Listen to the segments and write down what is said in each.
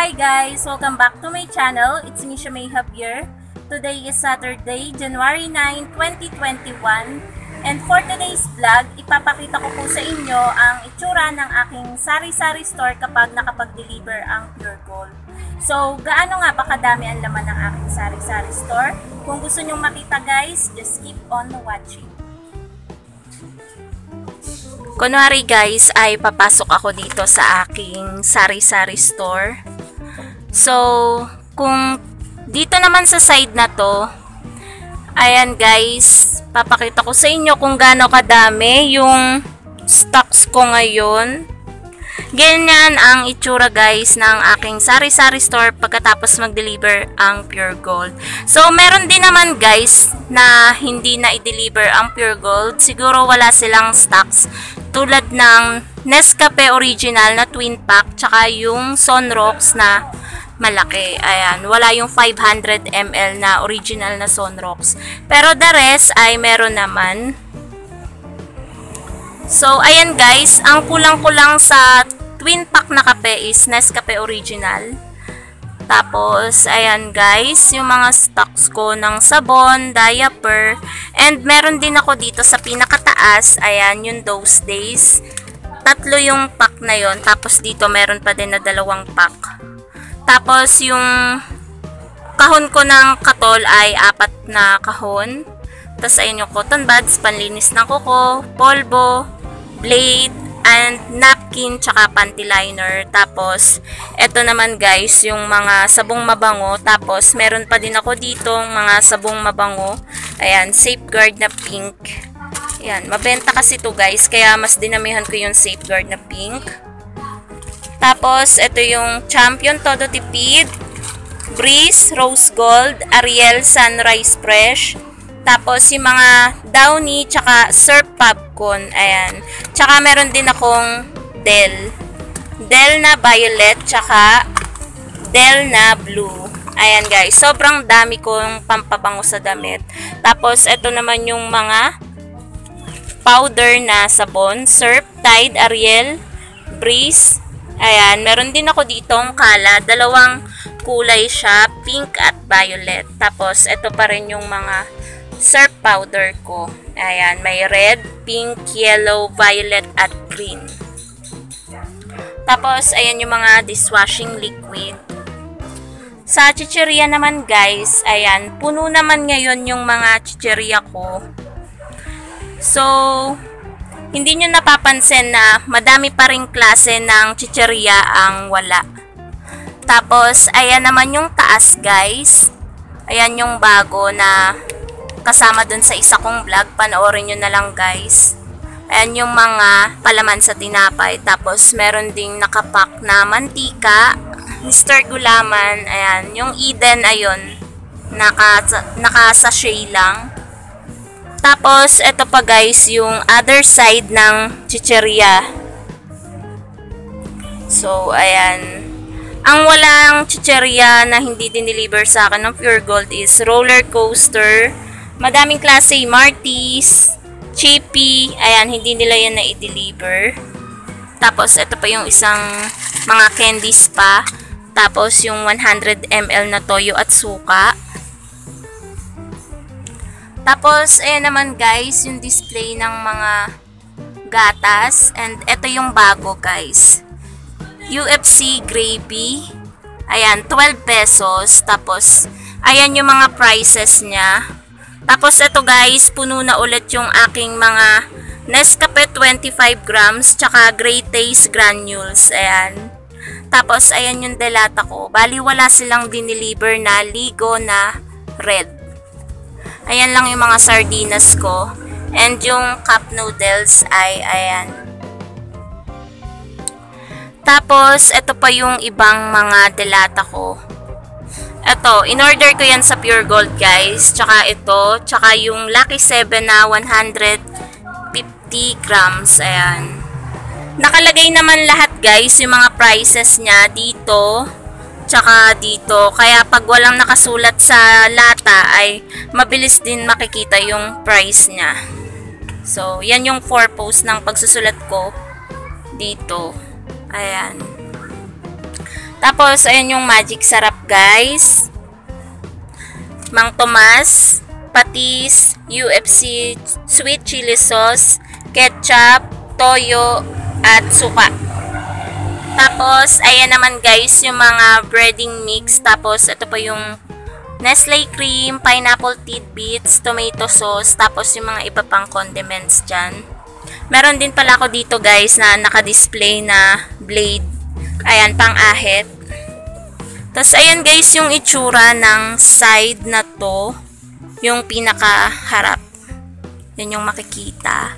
Hi guys! Welcome back to my channel. It's me, Shamay Javier. Today is Saturday, January 9, 2021. And for today's vlog, ipapakita ko po sa inyo ang itsura ng aking sari-sari store kapag nakapag-deliver ang Pure Gold. So, gaano nga ba kadami ang laman ng aking sari-sari store? Kung gusto nyong makita guys, just keep on watching. Kunwari guys, ay papasok ako dito sa aking sari-sari store. So, kung dito naman sa side na to, ayan guys, papakita ko sa inyo kung gaano kadami yung stocks ko ngayon. Ganyan ang itsura guys ng aking sari-sari store pagkatapos mag-deliver ang Pure Gold. So, meron din naman guys na hindi na i-deliver ang Pure Gold. Siguro wala silang stocks. Tulad ng Nescafe Original na twin pack, tsaka yung Sunrocks na malaki. Ayan, wala yung 500 ml na original na Sunrocks. Pero the rest ay meron naman. So, ayan guys, ang kulang-kulang sa twin pack na kape is Nescafe Original. Tapos, ayan guys, yung mga stocks ko ng sabon, diaper, and meron din ako dito sa pinakataas, ayan, yung those days. Tatlo yung pack na yon. Tapos dito meron pa din na 2 pack. Tapos yung kahon ko ng katol ay 4 na kahon. Tapos ayun yung cotton buds, panlinis ng kuko, polvo, blade, and napkin, tsaka panty liner. Tapos, eto naman guys, yung mga sabong mabango. Tapos, meron pa din ako dito mga sabong mabango. Ayan, Safeguard na pink. Ayan, mabenta kasi to guys, kaya mas dinamihan ko yung Safeguard na pink. Tapos, eto yung Champion Todo Tipid, Breeze, Rose Gold, Ariel Sunrise Fresh. Tapos, yung mga Downy, tsaka Surf Popcorn. Ayan. Tsaka, meron din akong Del. Del na violet, tsaka Del na blue. Ayan, guys. Sobrang dami kong pampabango sa damit. Tapos, ito naman yung mga powder na sabon. Surf, Tide, Ariel, Breeze. Ayan. Meron din ako ditong Kala. 2 kulay siya. Pink at violet. Tapos, ito pa rin yung mga surf powder ko. Ayan, may red, pink, yellow, violet, at green. Tapos, ayan yung mga dishwashing liquid. Sa chicheria naman guys, ayan, puno naman ngayon yung mga chicheria ko. So, hindi nyo napapansin na madami pa ring klase ng chicheria ang wala. Tapos, ayan naman yung taas guys. Ayan yung bago na kasama dun sa isa kong vlog. Panoorin nyo na lang guys. Ayan yung mga palaman sa tinapay. Tapos meron ding nakapack na mantika. Mr. Gulaman. Ayan. Yung Eden ayun. Naka-sachet lang. Tapos eto pa guys yung other side ng chicheria. So ayan. Ang walang chicheria na hindi din-deliver sa akin ng Pure Gold is roller coaster. Madaming klase, Marties, Chippy, ayan, hindi nila yan na i-deliver. Tapos, ito pa yung isang mga candies pa. Tapos, yung 100 ml na toyo at suka. Tapos, ayan naman guys, yung display ng mga gatas. And, ito yung bago guys. UFC gravy. Ayan, 12 pesos. Tapos, ayan yung mga prices niya. Tapos, ito guys, puno na ulit yung aking mga Nescafe 25 grams, tsaka Great Taste granules. Ayan. Tapos, ayan yung delata ko. Bali, wala silang dineliver na Ligo na red. Ayan lang yung mga sardinas ko. And yung cup noodles ay, ayan. Tapos, ito pa yung ibang mga delata ko. Ito, in-order ko yan sa Pure Gold guys. Tsaka ito, tsaka yung Lucky 7 na 150 grams. Ayan. Nakalagay naman lahat guys, yung mga prices niya dito, tsaka dito. Kaya pag walang nakasulat sa lata ay mabilis din makikita yung price niya. So, yan yung purpose ng pagsusulat ko dito. Ayan. Tapos, ayan yung magic sarap, guys. Mang Tomas, patis, UFC, sweet chili sauce, ketchup, toyo, at suka. Tapos, ayan naman guys, yung mga breading mix. Tapos, ito pa yung Nestle cream, pineapple tidbits, tomato sauce, tapos yung mga iba pang condiments dyan. Meron din pala ako dito guys na naka-display na blade. Ayan, pang-ahit. Tapos, ayan guys, yung itsura ng side na to. Yung pinaka-harap. Yan yung makikita.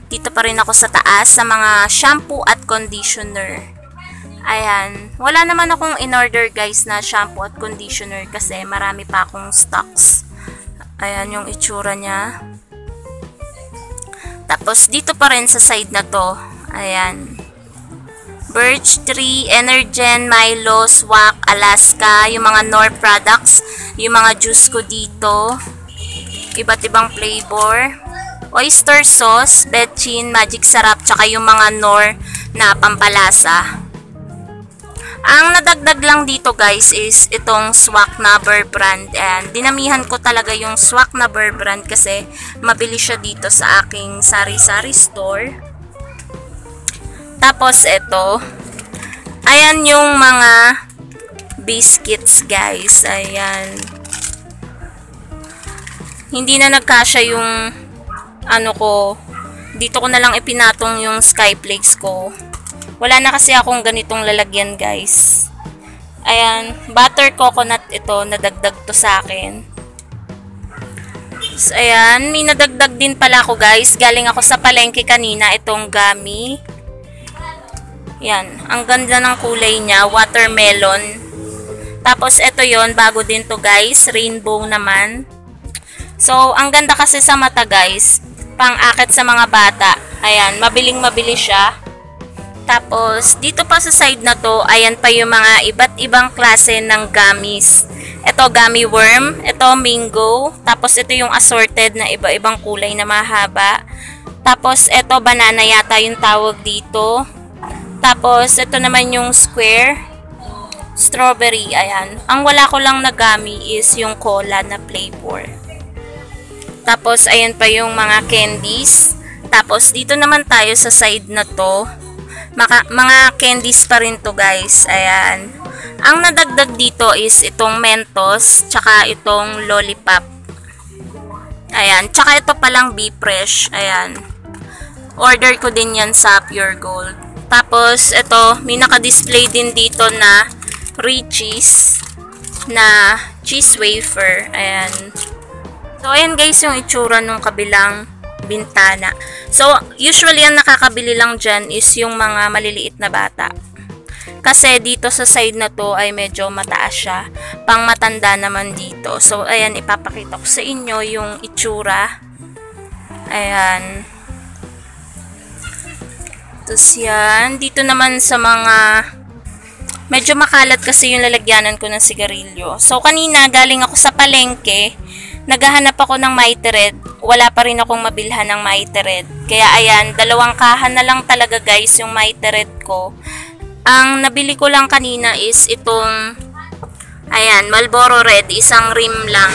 Dito pa rin ako sa taas sa mga shampoo at conditioner. Ayan. Wala naman akong in-order guys na shampoo at conditioner kasi marami pa akong stocks. Ayan yung itsura niya. Tapos, dito pa rin sa side na to. Ayan. Birch Tree, Energen, Milo, Swak, Alaska, yung mga Knorr products, yung mga juice ko dito, iba't ibang flavor, oyster sauce, Betchin, Magic Sarap, tsaka yung mga Knorr na pampalasa. Ang nadagdag lang dito guys is itong Swak na Bear brand, and dinamihan ko talaga yung Swak na Bear brand kasi mabili siya dito sa aking sari-sari store. Tapos, ito. Ayan yung mga biscuits, guys. Ayan. Hindi na nagkasya yung ano ko. Dito ko na lang ipinatong yung Skyflakes ko. Wala na kasi akong ganitong lalagyan, guys. Ayan. Butter coconut ito. Nadagdag to sa akin. So, ayan. May nadagdag din pala ako, guys. Galing ako sa palengke kanina. Itong gummy. Yan. Ang ganda ng kulay niya. Watermelon. Tapos, ito yon bago din to guys. Rainbow naman. So, ang ganda kasi sa mata guys. Pang-akit sa mga bata. Ayan. Mabiling-mabili siya. Tapos, dito pa sa side na to, ayan pa yung mga iba't ibang klase ng gummies. Ito, gummy worm. Ito, mango. Tapos, ito yung assorted na iba-ibang kulay na mahaba. Tapos, ito, banana yata yung tawag dito. Tapos, ito naman yung square. Strawberry, ayan. Ang wala ko lang na gummy is yung cola na flavor. Tapos, ayan pa yung mga candies. Tapos, dito naman tayo sa side na to. Mga candies pa rin to guys. Ayan. Ang nadagdag dito is itong Mentos, tsaka itong lollipop. Ayan. Tsaka ito palang Be Fresh. Ayan. Order ko din yan sa Pure Gold. Tapos, ito, may naka-display din dito na Richie's na cheese wafer. Ayan. So, ayan guys yung itsura nung kabilang bintana. So, usually ang nakakabili lang dyan is yung mga maliliit na bata. Kasi dito sa side na to ay medyo mataas siya. Pang matanda naman dito. So, ayan, ipapakita ko sa inyo yung itsura. Ayan. Tapos yan, dito naman sa mga, medyo makalat kasi yung lalagyanan ko ng sigarilyo. So, kanina galing ako sa palengke, naghahanap ako ng Mighty Red. Wala pa rin akong mabilhan ng Mighty Red. Kaya ayan, 2 kahan na lang talaga guys yung Mighty Red ko. Ang nabili ko lang kanina is itong, ayan, Marlboro Red, isang rim lang.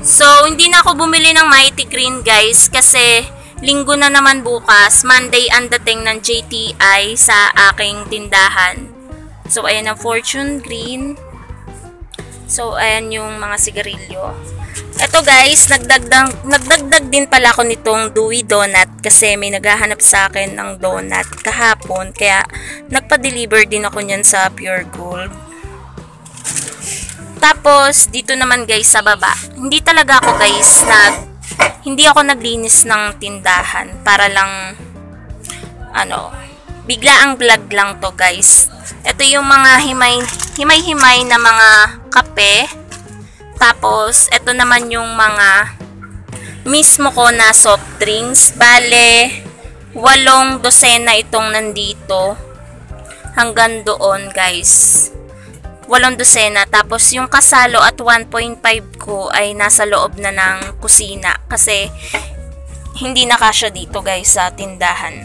So, hindi na ako bumili ng Mighty Green guys kasi linggo na naman bukas, Monday ang dating ng JTI sa aking tindahan. So, ayan ang Fortune Green. So, ayan yung mga sigarilyo. Ito guys, nagdagdag din pala ako nitong Dewy Donut kasi may naghahanap sa akin ng donut kahapon. Kaya, nagpa-deliver din ako niyan sa Pure Gold. Tapos, dito naman guys sa baba. Hindi talaga ako guys hindi ako naglinis ng tindahan para lang biglaang vlog lang to guys. Ito yung mga himay-himay na mga kape. Tapos ito naman yung mga mismo ko na soft drinks. Bale 8 dosena itong nandito hanggang doon guys. 8 dosena. Tapos, yung kasalo at 1.5 ko ay nasa loob na ng kusina. Kasi, hindi na kasya dito guys sa tindahan.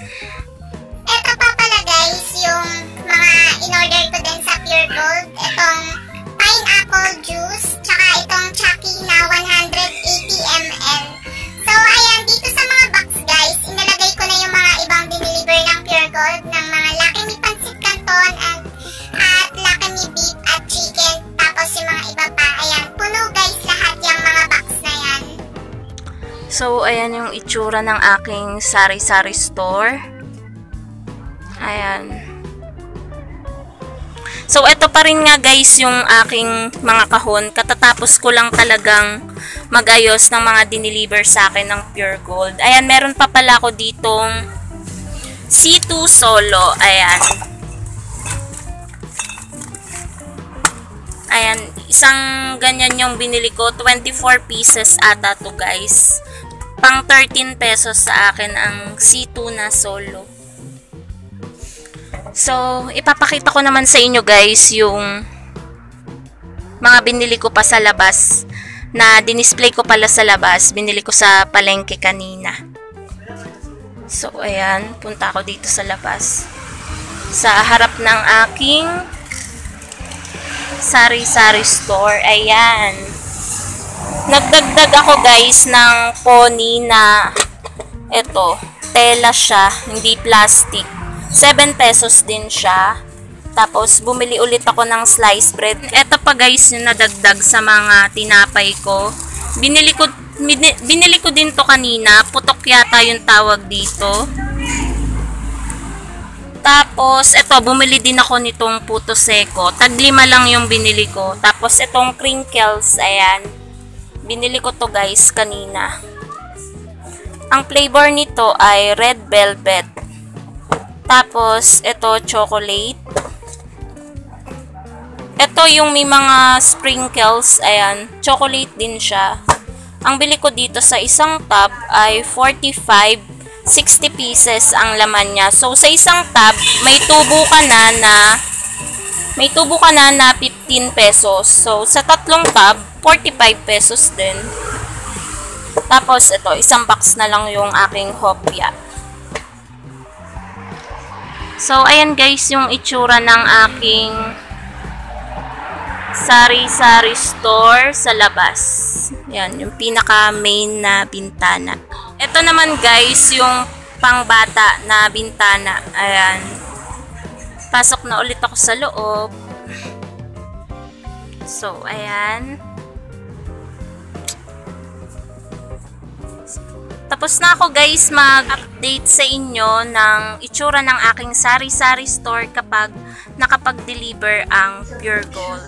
Ito pa pala guys, yung mga in-order ko din sa Pure Gold. Itong pineapple juice, tsaka itong Chucky na 180 ml. So, ayan, dito sa mga box guys, inalagay ko na yung mga ibang diniliver ng Pure Gold ng mga Lucky Me Pancit Canton at Lucky Me Beef at Chicken. Tapos yung mga iba pa, ayan, puno guys lahat yung mga box na yan. So, ayan yung itsura ng aking sari-sari store. Ayan. So, ito pa rin nga guys yung aking mga kahon. Katatapos ko lang talagang mag-ayos ng mga diniliver sa akin ng Pure Gold. Ayan, meron pa pala ako ditong C2 Solo. Ayan. Ayan, isang ganyan yung binili ko. 24 pieces ata to guys. Pang 13 pesos sa akin ang C2 na Solo. So, ipapakita ko naman sa inyo guys yung mga binili ko pa sa labas na dinisplay ko pala sa labas. Binili ko sa palengke kanina. So, ayan. Punta ako dito sa labas. Sa harap ng aking sari-sari store. Ayan. Nagdagdag ako guys ng pony na eto, tela siya, hindi plastic. 7 pesos din siya. Tapos, bumili ulit ako ng slice bread. Ito pa guys yung nadagdag sa mga tinapay ko. Binili ko din to kanina. Putok yata yung tawag dito. Tapos, ito, bumili din ako nitong puto seko. Tag-5 lang yung binili ko. Tapos, itong crinkles, ayan. Binili ko to guys kanina. Ang flavor nito ay red velvet. Tapos, ito, chocolate. Ito yung may mga sprinkles. Ayan, chocolate din siya. Ang bili ko dito sa isang tub ay 45, 60 pieces ang laman niya. So, sa isang tub, may tubo ka na 15 pesos. So, sa tatlong tub, 45 pesos din. Tapos, ito, isang box na lang yung aking hopya. So, ayan guys, yung itsura ng aking sari-sari store sa labas. Yan, yung pinaka-main na bintana. Ito naman guys, yung pangbata na bintana. Ayan. Pasok na ulit ako sa loob. So, ayan. Tapos na ako guys mag-update sa inyo ng itsura ng aking sari-sari store kapag nakapag-deliver ang Pure Gold.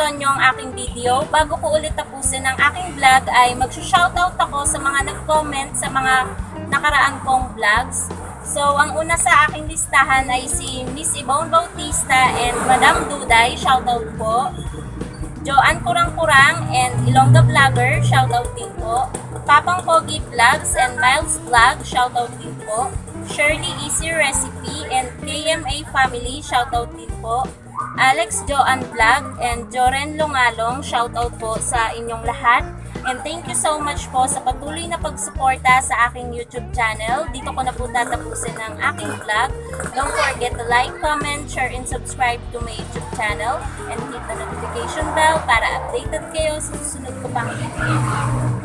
nagustuhan nyo ang aking video, bago ko ulit tapusin ang aking vlog ay mag-shoutout ako sa mga nag-comment sa mga nakaraan kong vlogs. So, ang una sa aking listahan ay si Miss Yvonne Bautista and Madam Duday, shoutout po. Joanne Kurang-Kurang and Ilongga Vlogger, shoutout din po. Papang Pogi Vlogs and Miles Vlog, shoutout din po. Shirley Easy Recipe and KMA Family, shoutout din po. Alex Joan Vlog and Joren Lungalong, shoutout po sa inyong lahat. And thank you so much po sa patuloy na pagsuporta sa aking YouTube channel. Dito ko na po tatapusin ang aking vlog. Don't forget to like, comment, share, and subscribe to my YouTube channel. And hit the notification bell para updated kayo sa susunod ko pang video.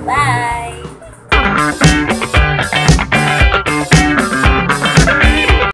Bye!